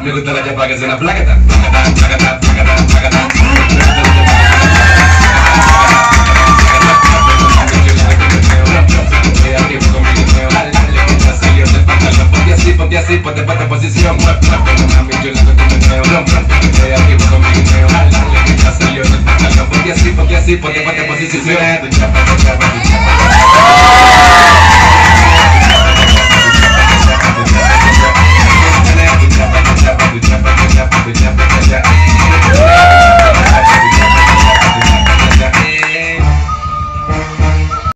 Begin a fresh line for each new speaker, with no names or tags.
Me gusta la chapa que suena placata, placata, placata, placata, placata. Ponte así, ponte en posición. Mami, yo la que me veo. Ponte así, ponte en posición.